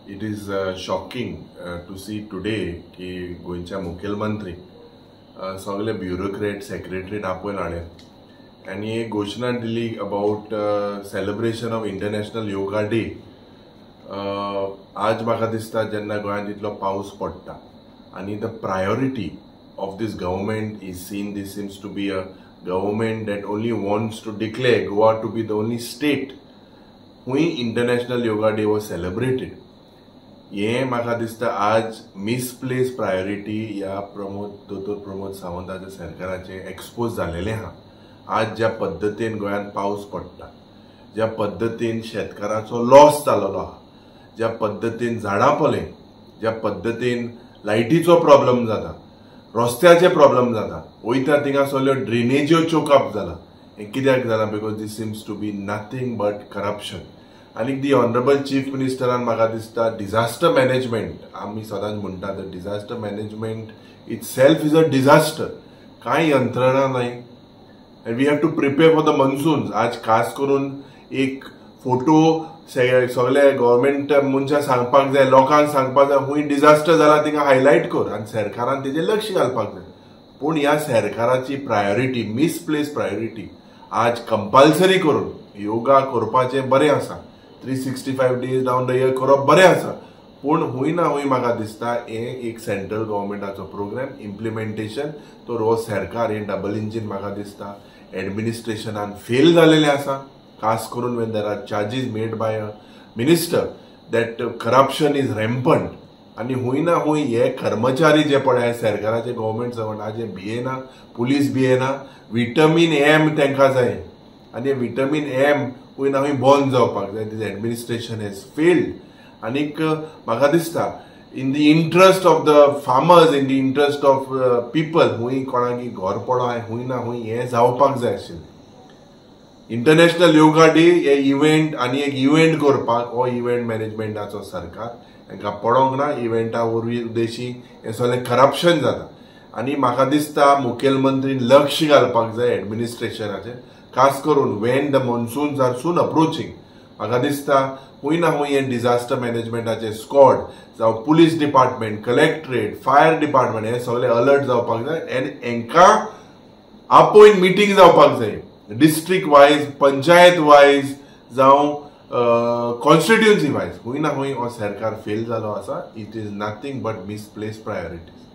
It is shocking to see today की गोयच्या मुखेलमंत्री सगळे ब्युरोक्रेट सेक्रेटरीट आपयल हाडे आनी एक घोषणा दिली about celebration of international yoga day. आज म्हाका दिसता जेन्ना गोंयांत इतलो पावस पडटा आनी the priority of this government is seen this seems to be a government that only wants to declare Goa to be the only state where international yoga day was celebrated. ये म्हाका दिसता आज मिसप्लेस प्रायोरिटी या दोतोर प्रमोद सावंताच्या सरकाराचे expose झालेले हा. आज ज्या पद्धतीन गोंयांत पावस पडटा, ज्या पद्धतीन शेतकाराचो लॉस जालोलो हा, ज्या पद्धतीन झाडां पोले, ज्या पद्धतीन लायटीचो प्रॉब्लेम जाता, रस्त्याचे प्रॉब्लेम जाता, वयता थिंगा सगळ्यो ड्रेनेज्यो चोकअप जाला. हे कित्याक जाला? Because this seems to be nothing but corruption. आणि दी ऑनरेबल चीफ मिनिस्टरान म्हाका दिसता डिझास्टर मॅनेजमेंट आमी सदांच म्हणटा the disaster management itself is a disaster. कांय यंत्रणा नाही. We have to prepare for the monsoons. आज खास करून एक फोटो सगळे गव्हर्मेंट मनशां सांगपाक जाय, लोकांक सांगपाक जाय खूंय डिझास्टर जाला थिंगा हायलायट कर आनी सरकारान तेजेर लक्ष घालपाक जाय. पूण ह्या सरकाराची प्रायोरिटी मिसप्लेस प्रायोरिटी आज कंपल्सरी करून योगा करपाचें बरें आसा. 365 days डावन द इयर करप बरें आसा. पूण हुंय ना हुंय म्हाका दिसता हे एक सेंट्रल गव्हर्मेंटाचो प्रोग्राम इम्प्लिमेंटेशन तो हो सरकार हे डबल इंजिन म्हाका दिसता एडमिनिस्ट्रेशनान फेल जालेले आसा. खास करून when there are charges made by a minister that corruption is rampant. आनी हुंय ना हुंय हे कर्मचारी जे पळय सरकाराचे गव्हर्मेंट सर्वंट आज भियेना, पुलीस भियेना, विटमीन एम तांकां जाय आनी विटमीन एम हुंय ना हुंय बंद जावपाक जाय. This administration has failed. आनीक म्हाका दिसता in the interest of the farmers, in the interest of people हुंय कोणाकी घर पडो हुंय ना हुंय हे जावपाक जाय आशिल्लें. इंटरनॅशनल योगा डे हे इव्हेंट आनी एक इव्हेंट करपाक हो इव्हेंट मॅनेजमेंटाचो सरकार तांकां पडोंक ना. इव्हेंटा वरवीं उद्देशी हे सगळें करप्शन जाता. आनी म्हाका दिसता मुखेलमंत्रीन लक्ष घालपाक जाय एडमिनिस्ट्रेशनाचेर. खास करून when the monsoons are soon approaching म्हाका दिसता हुंय ना हुंय हे डिझास्टर मॅनेजमेंटाचे स्क्वॉड जावं police department, collectorate, fire department हे सगळे अलर्ट जावपाक जाय आनी हांकां आपयन मिटींग जावपाक जाय डिस्ट्रिक्ट वायज, पंचायत वायज जावं कॉन्स्टिट्युएन्सी वायज. हुंय ना हुंय हो सरकार फेल जालो आसा. It is nothing but misplace priorities.